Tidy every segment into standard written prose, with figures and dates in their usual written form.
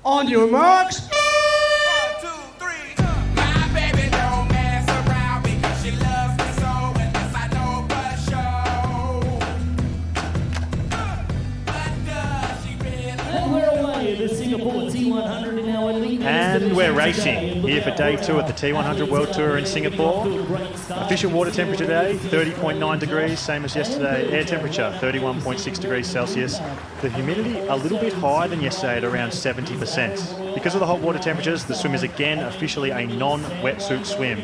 On your marks. 1, 2, 3. My baby don't mess around because she loves me so, unless I know for sure. But does she really? And we're away. The Singapore T100 in our elite. And we're racing here for day 2 at the T100 World Tour in Singapore. Official water temperature today, 30.9 degrees, same as yesterday. Air temperature, 31.6 degrees Celsius. The humidity a little bit higher than yesterday at around 70%. Because of the hot water temperatures, the swim is again officially a non-wetsuit swim.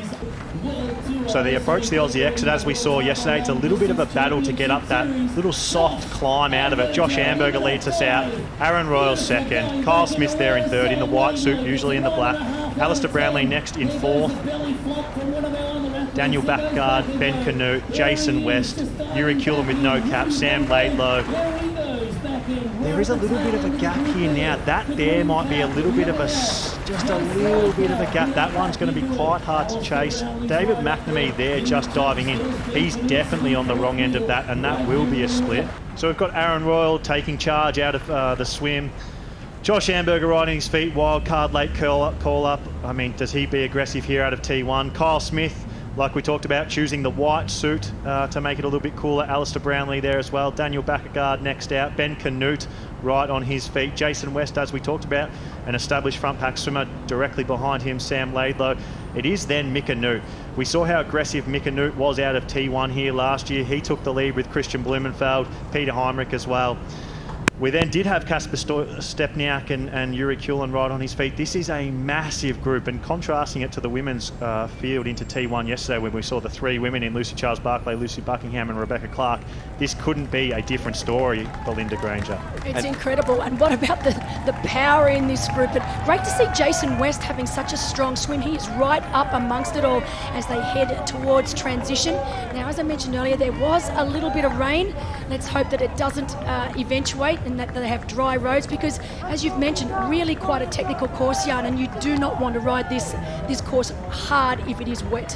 So they approach the Aussie exit as we saw yesterday. It's a little bit of a battle to get up that little soft climb out of it. Josh Amberger leads us out. Aaron Royals second. Kyle Smith there in third in the white suit, usually in the black. Alistair Brownlee next in fourth. Daniel Backgard, Ben Canute, Jason West, Yuri Cullen with no cap, Sam Laidlow. There is a little bit of a gap here now. That there might be a little bit of just a little bit of a gap. That one's going to be quite hard to chase. David McNamee there just diving in. He's definitely on the wrong end of that, and that will be a split. So we've got Aaron Royal taking charge out of the swim. Josh Amberger riding his feet, wild card late call up. I mean, does he be aggressive here out of T1? Kyle Smith, like we talked about, choosing the white suit to make it a little bit cooler. Alistair Brownlee there as well. Daniel Backgard next out. Ben Canute right on his feet. Jason West, as we talked about, an established front pack swimmer directly behind him, Sam Laidlow. It is then Mika Newt. We saw how aggressive Mika Newt was out of T1 here last year. He took the lead with Christian Blumenfeld, Peter Heinrich as well. We then did have Kasper Stepniak and Yuri Cullen right on his feet. This is a massive group, and contrasting it to the women's field into T1 yesterday when we saw the 3 women in Lucy Charles-Barclay, Lucy Buckingham and Rebecca Clark, this couldn't be a different story for Linda Granger. It's incredible. And what about the power in this group? And great to see Jason West having such a strong swim. He is right up amongst it all as they head towards transition. Now, as I mentioned earlier, there was a little bit of rain. Let's hope that it doesn't eventuate and that they have dry roads, because as you've mentioned, really quite a technical course, Jan, and you do not want to ride this course hard if it is wet.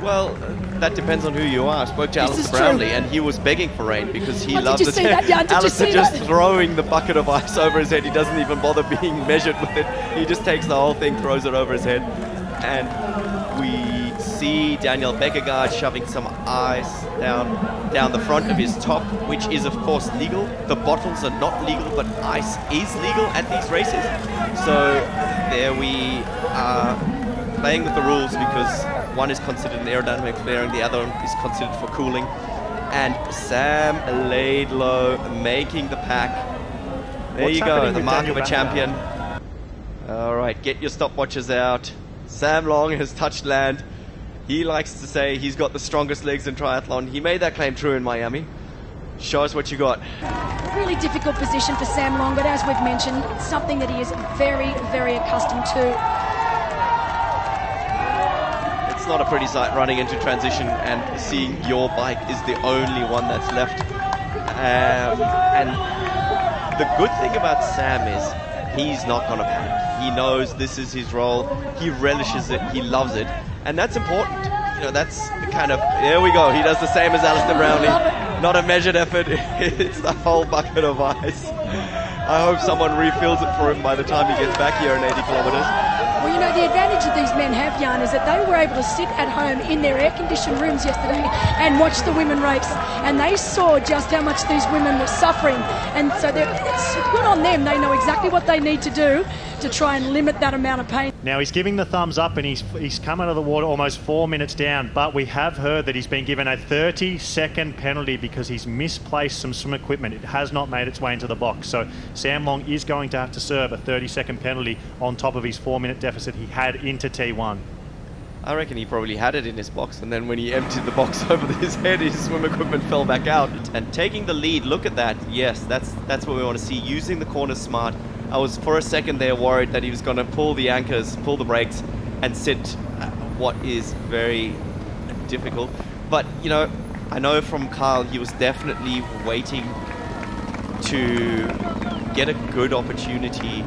Well, that depends on who you are. I spoke to Alistair Brownlee, and he was begging for rain because he loves it. Alistair just throwing the bucket of ice over his head. He doesn't even bother being measured with it. He just takes the whole thing, throws it over his head. And we see Daniel Backgard shoving some ice down the front of his top, which is of course legal. The bottles are not legal, but ice is legal at these races. So there we are playing with the rules, because one is considered an aerodynamic flare and the other is considered for cooling. And Sam Laidlow making the pack. There you go, the mark of a champion. All right, get your stopwatches out. Sam Long has touched land. He likes to say he's got the strongest legs in triathlon. He made that claim true in Miami. Show us what you got. Really difficult position for Sam Long, but as we've mentioned, it's something that he is very, very accustomed to. It's not a pretty sight running into transition and seeing your bike is the only one that's left. And the good thing about Sam is he's not going to panic. He knows this is his role. He relishes it. He loves it. And that's important. You know, that's kind of, there we go. He does the same as Alistair Brownlee. Not a measured effort. It's the whole bucket of ice. I hope someone refills it for him by the time he gets back here in 80 kilometers. Well, you know, the advantage that these men have, Jan, is that they were able to sit at home in their air-conditioned rooms yesterday and watch the women race. And they saw just how much these women were suffering. And so it's good on them. They know exactly what they need to do to try and limit that amount of pain. Now he's giving the thumbs up, and he's come out of the water almost 4 minutes down, but we have heard that he's been given a 30-second penalty because he's misplaced some swim equipment. It has not made its way into the box. So Sam Long is going to have to serve a 30-second penalty on top of his 4-minute deficit he had into T1. I reckon he probably had it in his box, and then when he emptied the box over his head, his swim equipment fell back out. And taking the lead, look at that. Yes, that's what we want to see. Using the corners smart. I was for a second there worried that he was going to pull the anchors, pull the brakes, and sit what is very difficult. But, you know, I know from Kyle he was definitely waiting to get a good opportunity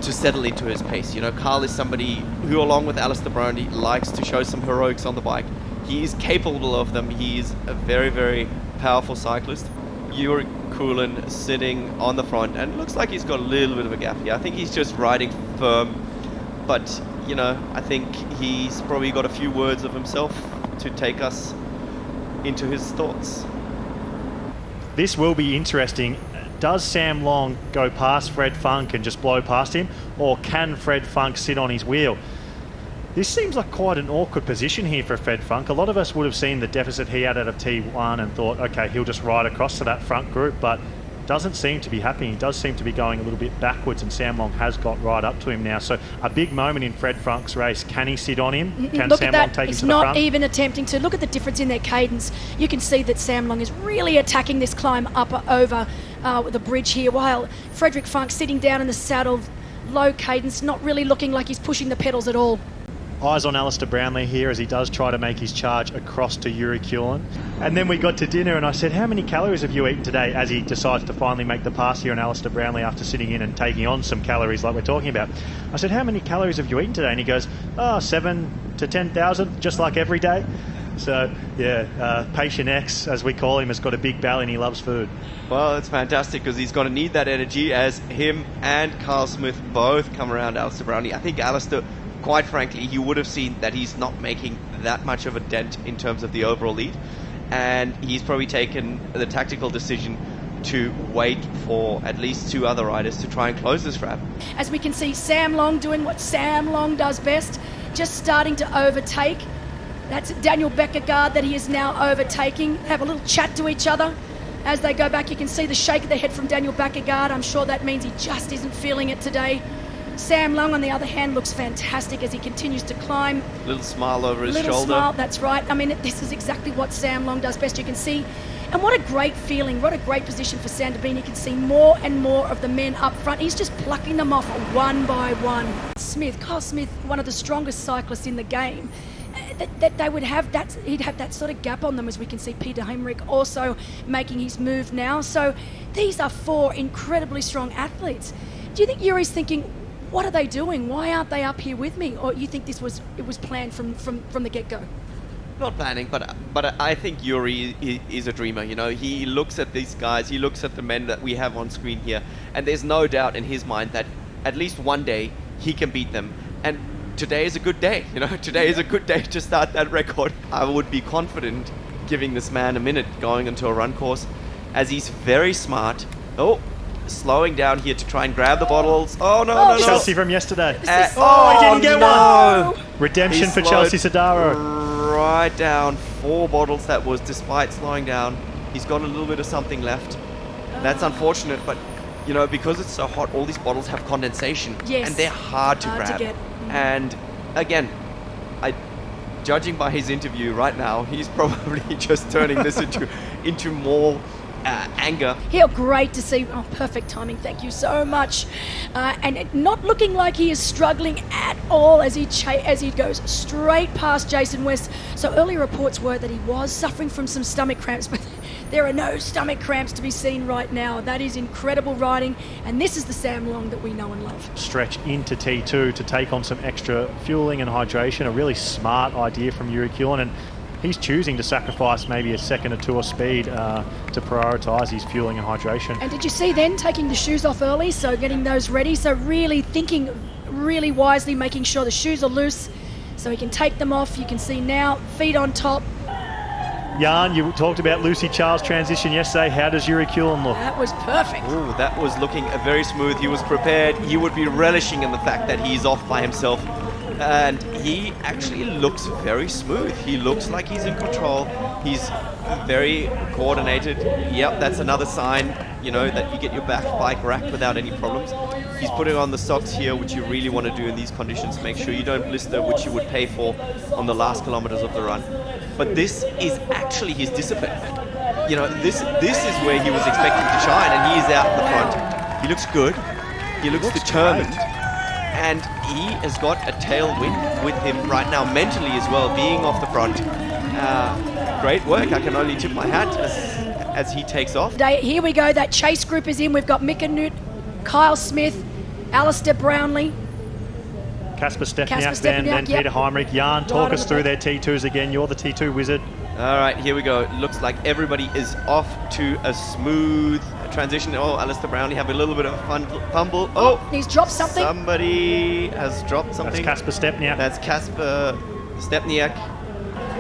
to settle into his pace. You know, Kyle is somebody who, along with Alistair Brownlee, likes to show some heroics on the bike. He is capable of them. He is a very, very powerful cyclist. Yuri Kulin sitting on the front, and it looks like he's got a little bit of a gap here. I think he's just riding firm, but you know, I think he's probably got a few words of himself to take us into his thoughts. This will be interesting. Does Sam Long go past Fred Funk and just blow past him, or can Fred Funk sit on his wheel? This seems like quite an awkward position here for Fred Funk. A lot of us would have seen the deficit he had out of T1 and thought, okay, he'll just ride across to that front group, but doesn't seem to be happening. He does seem to be going a little bit backwards, and Sam Long has got right up to him now. So a big moment in Fred Funk's race. Can he sit on him? Can Look Sam at that. Long take him He's to the front? not even attempting to. Look at the difference in their cadence. You can see that Sam Long is really attacking this climb up over the bridge here, while Frederick Funk sitting down in the saddle, low cadence, not really looking like he's pushing the pedals at all. Eyes on Alistair Brownlee here as he does try to make his charge across to Yuri Kulin. And then we got to dinner and I said, how many calories have you eaten today? As he decides to finally make the pass here on Alistair Brownlee after sitting in and taking on some calories like we're talking about. I said, how many calories have you eaten today? And he goes, 7 to 10,000, just like every day. So, yeah, Patient X, as we call him, has got a big belly and he loves food. Well, it's fantastic because he's going to need that energy as him and Carl Smith both come around Alistair Brownlee. I think Alistair, quite frankly, you would have seen that he's not making that much of a dent in terms of the overall lead, and he's probably taken the tactical decision to wait for at least two other riders to try and close this gap. As we can see, Sam Long doing what Sam Long does best, just starting to overtake. That's Daniel Beckergaard that he is now overtaking. Have a little chat to each other as they go back. You can see the shake of the head from Daniel Beckergaard. I'm sure that means he just isn't feeling it today. Sam Long, on the other hand, looks fantastic as he continues to climb. Little smile over his Little shoulder. smile, that's right. I mean, this is exactly what Sam Long does best. You can see, and what a great feeling, what a great position for Sam to be in. You can see more and more of the men up front. He's just plucking them off one by one. Carl Smith, one of the strongest cyclists in the game. That they would have that, he'd have that sort of gap on them, as we can see Peter Heinrich also making his move now. So these are four incredibly strong athletes. Do you think Yuri's thinking, what are they doing? Why aren't they up here with me? Or you think it was planned from the get-go? Not planning, but I think Yuri is a dreamer. You know, he looks at these guys, he looks at the men that we have on screen here, and there's no doubt in his mind that at least one day he can beat them. And today is a good day. You know, today is a good day to start that record. I would be confident giving this man a minute going into a run course, as he's very smart. Oh, slowing down here to try and grab the bottles. Oh no. Chelsea from yesterday. He didn't get one. Redemption He for slowed Chelsea Sodaro. right down 4 bottles. That was despite slowing down. He's got a little bit of something left. That's unfortunate, but you know, because it's so hot, all these bottles have condensation. Yes. And they're hard to grab. get. And again, judging by his interview right now, he's probably just turning this into more anger. Here, great to see. Oh, perfect timing. Thank you so much. And not looking like he is struggling at all as he goes straight past Jason West. So earlier reports were that he was suffering from some stomach cramps, but there are no stomach cramps to be seen right now. That is incredible riding, and this is the Sam Long that we know and love. Stretch into T2 to take on some extra fueling and hydration. A really smart idea from Yuri Kulin, and he's choosing to sacrifice maybe a second or two of speed to prioritise his fueling and hydration. And did you see then taking the shoes off early, so getting those ready, so really thinking really wisely, making sure the shoes are loose so he can take them off. You can see now, feet on top. Jan, you talked about Lucy Charles' transition yesterday. How does Yuri Kulin look? That was perfect. Ooh, that was looking very smooth. He was prepared. He would be relishing in the fact that he's off by himself. And he actually looks very smooth. He looks like he's in control. He's very coordinated. Yep, that's another sign, you know, that you get your bike wrapped without any problems. He's putting on the socks here, which you really want to do in these conditions. Make sure you don't blister, which you would pay for on the last kilometers of the run. But this is actually his discipline. You know, this is where he was expecting to shine, and he is out in the front. He looks good. He looks determined. Great. And he has got a tailwind with him right now, mentally as well, being off the front. Great work. I can only tip my hat as he takes off. Here we go. That chase group is in. We've got Mika Newt, Kyle Smith, Alistair Brownlee. Casper Stepniak, then yep. Peter Heinrich. Jan, talk Right us on through the their T2s again. You're the T2 wizard. All right, here we go. Looks like everybody is off to a smooth transition. Oh, Alistair Brownlee having a little bit of a fumble. Oh, He's dropped something. somebody has dropped something. That's Kasper Stepniak. That's Kasper Stepniak.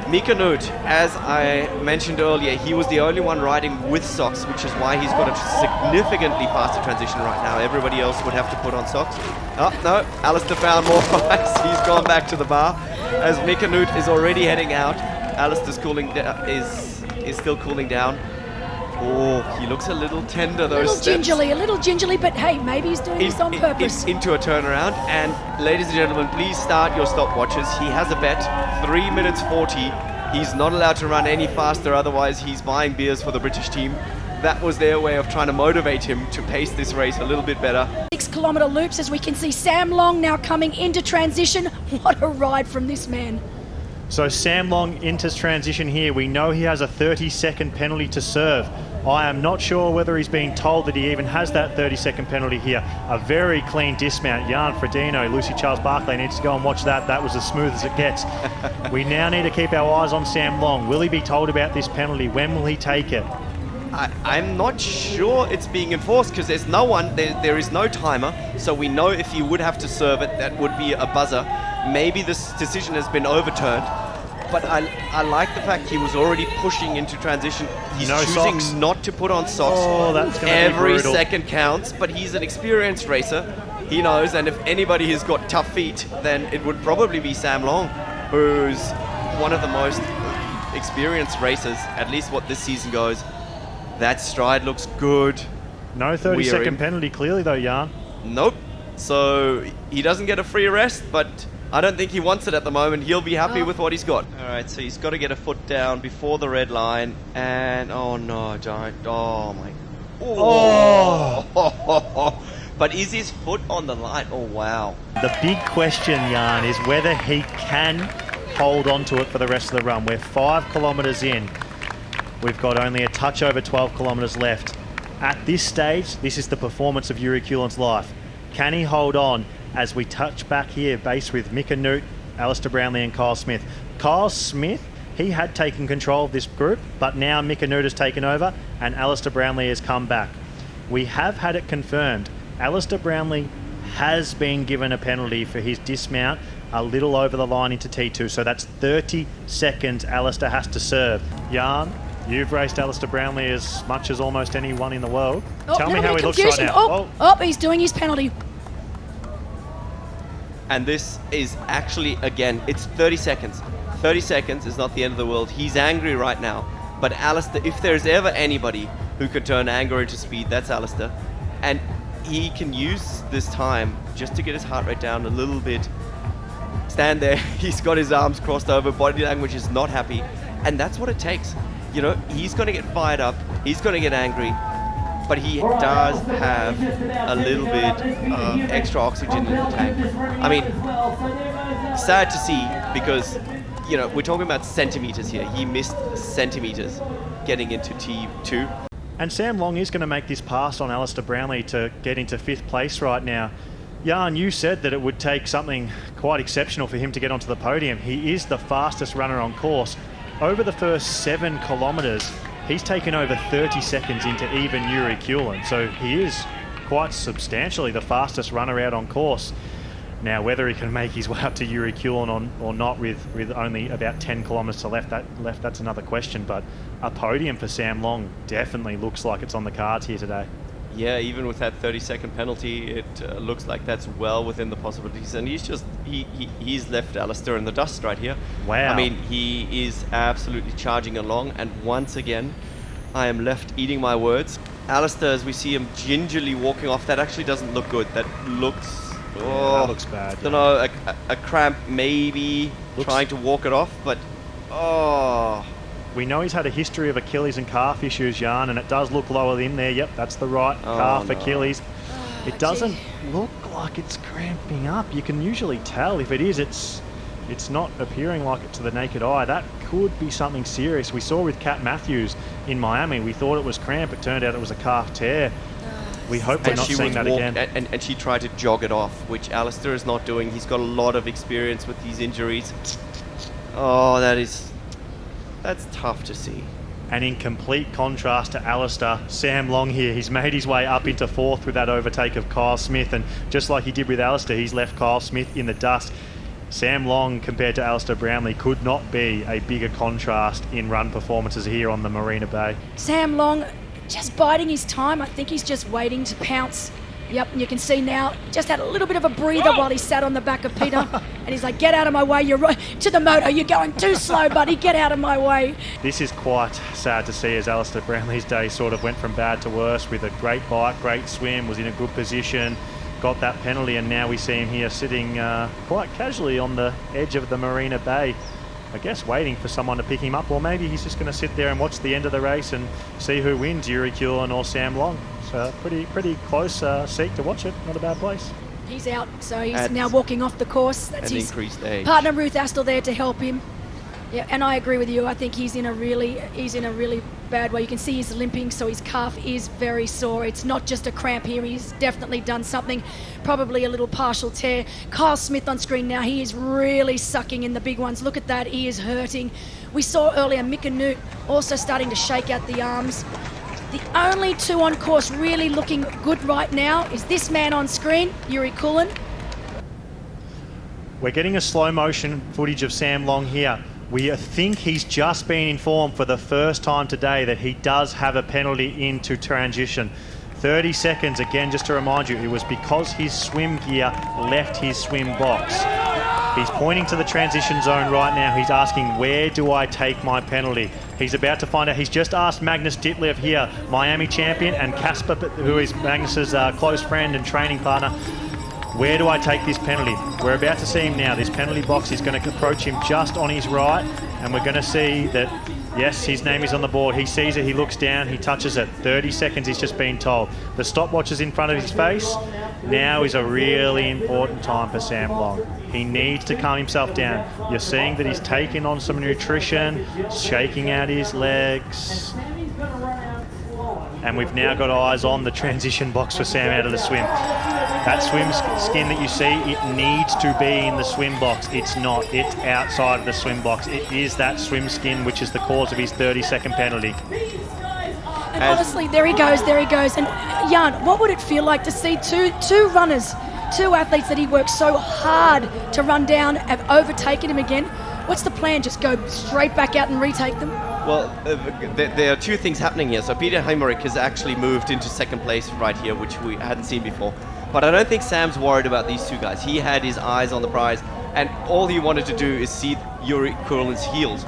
Mika Noot, as I mentioned earlier, he was the only one riding with socks, which is why he's got a significantly faster transition right now. Everybody else would have to put on socks. Oh, no, Alistair found more ice. He's gone back to the bar. As Mika Noot is already heading out, Alistair's cooling is still cooling down. Oh, he looks a little tender, those steps. A little gingerly, but hey, maybe he's doing this on purpose. Into a turnaround. And ladies and gentlemen, please start your stopwatches. He has a bet, 3 minutes 40. He's not allowed to run any faster, otherwise he's buying beers for the British team. That was their way of trying to motivate him to pace this race a little bit better. 6 kilometre loops as we can see Sam Long now coming into transition. What a ride from this man. So Sam Long enters transition here. We know he has a 30-second penalty to serve. I am not sure whether he's being told that he even has that 30-second penalty here. A very clean dismount. Jan Frodeno, Lucy Charles-Barclay needs to go and watch that. That was as smooth as it gets. We now need to keep our eyes on Sam Long. Will he be told about this penalty? When will he take it? I'm not sure it's being enforced because there's no one, there is no timer, so we know if he would have to serve it, that would be a buzzer. Maybe this decision has been overturned, but I like the fact he was already pushing into transition. He's choosing socks. not to put on socks. Oh, that's going to be Every brutal. second counts, but he's an experienced racer. He knows, and if anybody has got tough feet, then it would probably be Sam Long, who's one of the most experienced racers, at least what this season goes. That stride looks good. No 30-second penalty clearly though, Jan. Nope. So he doesn't get a free arrest, but I don't think he wants it at the moment. He'll be happy with what he's got. All right, so he's got to get a foot down before the red line. And, oh no, don't. Oh my. Oh. But is his foot on the line? Oh, wow. The big question, Jan, is whether he can hold on to it for the rest of the run. We're 5 kilometres in. We've got only a touch over 12 kilometres left. At this stage, this is the performance of Yuri Kulin's life. Can he hold on as we touch back here, base with Mika Noot, Alistair Brownlee and Kyle Smith? Kyle Smith, he had taken control of this group, but now Mika Noot has taken over and Alistair Brownlee has come back. We have had it confirmed. Alistair Brownlee has been given a penalty for his dismount a little over the line into T2, so that's 30 seconds Alistair has to serve. Jan, you've raced Alistair Brownlee as much as almost anyone in the world. Tell me how he looks right now. Oh, he's doing his penalty. And this is actually, again, it's 30 seconds. 30 seconds is not the end of the world. He's angry right now. But Alistair, if there's ever anybody who can turn anger into speed, that's Alistair. And he can use this time just to get his heart rate down a little bit. Stand there, he's got his arms crossed over, body language is not happy. And that's what it takes. You know, he's going to get fired up, he's going to get angry, but he does have a little bit of extra oxygen in the tank. I mean, sad to see because, you know, we're talking about centimeters here. He missed centimeters getting into T2. And Sam Long is going to make this pass on Alistair Brownlee to get into 5th place right now. Jan, you said that it would take something quite exceptional for him to get onto the podium. He is the fastest runner on course. Over the first 7 kilometres, he's taken over 30 seconds into even Yuri Kulin. So he is quite substantially the fastest runner out on course. Now, whether he can make his way up to Yuri Kulin or not with only about 10 kilometres to left, that's another question. But a podium for Sam Long definitely looks like it's on the cards here today. Yeah, even with that 30-second penalty, it looks like that's well within the possibilities. And he's left Alistair in the dust right here. Wow. I mean, he is absolutely charging along. And once again, I am left eating my words. Alistair, as we see him gingerly walking off, that actually doesn't look good. That looks... Oh, that looks bad. I don't know, a cramp maybe, trying to walk it off, but... Oh... We know he's had a history of Achilles and calf issues, Jan, and it does look lower in there. Yep, that's the right calf, Achilles. It doesn't look like it's cramping up. You can usually tell if it is. It's not appearing like it to the naked eye. That could be something serious. We saw with Kat Matthews in Miami. We thought it was cramp. It turned out it was a calf tear. We hope we're not seeing that again. And she tried to jog it off, which Alistair is not doing. He's got a lot of experience with these injuries. Oh, that is That's tough to see. And in complete contrast to Alistair, Sam Long here, he's made his way up into fourth with that overtake of Kyle Smith, and just like he did with Alistair, he's left Kyle Smith in the dust. Sam Long compared to Alistair Brownlee could not be a bigger contrast in run performances here on the Marina Bay. Sam Long just biding his time. I think he's just waiting to pounce. Yep, and you can see now, just had a little bit of a breather while he sat on the back of Peter. And he's like, get out of my way, you're right to the motor, you're going too slow, buddy, get out of my way. This is quite sad to see as Alistair Brownlee's day sort of went from bad to worse with a great bike, great swim, was in a good position, got that penalty, and now we see him here sitting quite casually on the edge of the Marina Bay. I guess waiting for someone to pick him up, or maybe he's just going to sit there and watch the end of the race and see who wins, Yuri Kulan or Sam Long. So pretty close seat to watch it. Not a bad place. He's out, so he's now walking off the course. That's his increased age. Partner Ruth Astle there to help him. Yeah, and I agree with you. I think he's in a really bad way. You can see he's limping, so his calf is very sore. It's not just a cramp here. He's definitely done something, probably a little partial tear. Kyle Smith on screen now. He is really sucking in the big ones. Look at that. He is hurting. We saw earlier Mika Newt also starting to shake out the arms. The only two on course really looking good right now is this man on screen, Yuri Kulan. We're getting a slow motion footage of Sam Long here. We think he's just been informed for the first time today that he does have a penalty into transition. 30 seconds, again, just to remind you, it was because his swim gear left his swim box. He's pointing to the transition zone right now. He's asking, where do I take my penalty? He's about to find out. He's just asked Magnus Ditlev here, Miami champion, and Casper, who is Magnus's close friend and training partner, where do I take this penalty? We're about to see him now. This penalty box is going to approach him just on his right, and we're going to see that, yes, his name is on the board. He sees it, he looks down, he touches it. 30 seconds he's just been told. The stopwatch is in front of his face. Now is a really important time for Sam Long. He needs to calm himself down. You're seeing that he's taking on some nutrition, shaking out his legs. And we've now got eyes on the transition box for Sam out of the swim. That swim skin that you see, it needs to be in the swim box. It's not. It's outside of the swim box. It is that swim skin which is the cause of his 30-second penalty. And honestly, there he goes. And Jan, what would it feel like to see two runners, two athletes that he worked so hard to run down, have overtaken him again? What's the plan? Just go straight back out and retake them? Well, there are two things happening here. So Peter Heimrich has actually moved into second place right here, which we hadn't seen before. But I don't think Sam's worried about these two guys. He had his eyes on the prize, and all he wanted to do is see Yuri Kulan's heels,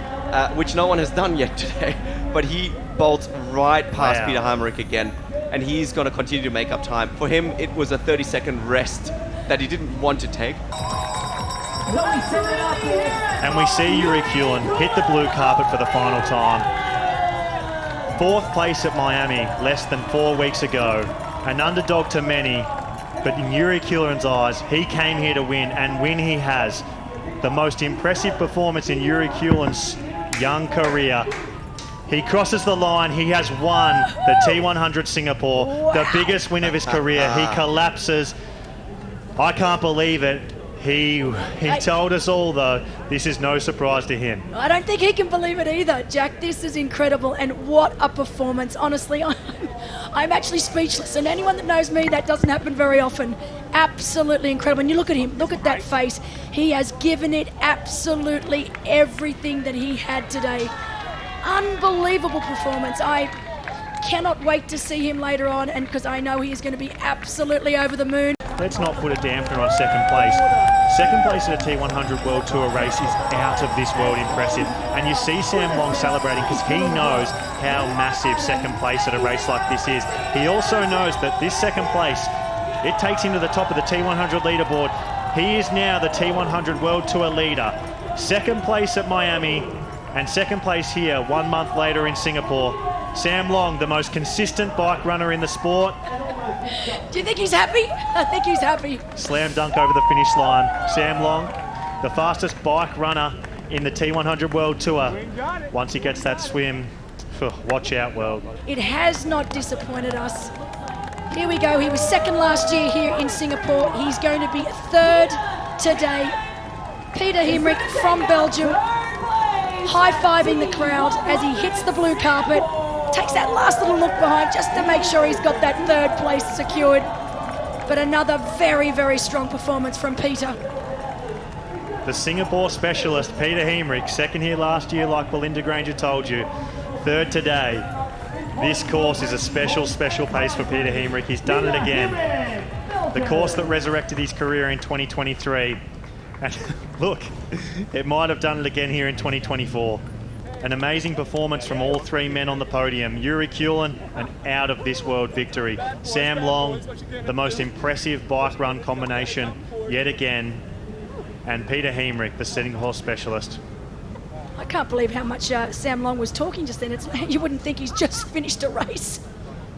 which no one has done yet today. But he bolts right past Peter Heimrich again, and he's going to continue to make up time. For him, it was a 30-second rest that he didn't want to take. And we see Yuri Kulan hit the blue carpet for the final time. Fourth place at Miami less than 4 weeks ago. An underdog to many, but in Yuri Kulan's eyes, he came here to win, and win he has. The most impressive performance in Yuri Kulan's young career. He crosses the line. He has won the T100 Singapore, the biggest win of his career. He collapses. I can't believe it. He told us all, though, this is no surprise to him. I don't think he can believe it either, Jack. This is incredible, and what a performance. Honestly, I'm actually speechless, and anyone that knows me, that doesn't happen very often. Absolutely incredible. And you look at him, look at that face. He has given it absolutely everything that he had today. Unbelievable performance. I cannot wait to see him later on, and because I know he is going to be absolutely over the moon. Let's not put a dampener on second place. Second place at a T100 World Tour race is out of this world impressive. And you see Sam Long celebrating because he knows how massive second place at a race like this is. He also knows that this second place, it takes him to the top of the T100 leaderboard. He is now the T100 World Tour leader. Second place at Miami and second place here 1 month later in Singapore. Sam Long, the most consistent bike runner in the sport. Do you think he's happy? I think he's happy. Slam dunk over the finish line. Sam Long, the fastest bike runner in the T100 World Tour. Once he gets that swim, watch out, world. It has not disappointed us. Here we go. He was second last year here in Singapore. He's going to be third today. Peter Heimrich from Belgium. high-fiving the crowd as he hits the blue carpet, takes that last little look behind just to make sure he's got that third place secured. But another very, very strong performance from Peter. The Singapore specialist, Peter Hemrich, second here last year, like Belinda Granger told you. Third today. This course is a special, special pace for Peter Hemrich. He's done it again. The course that resurrected his career in 2023. And look, it might have done it again here in 2024. An amazing performance from all three men on the podium. Yuri Kulin, an out-of-this-world victory. Sam Long, the most impressive bike run combination yet again. And Peter Hemrich, the Singapore specialist. I can't believe how much Sam Long was talking just then. You wouldn't think he's just finished a race.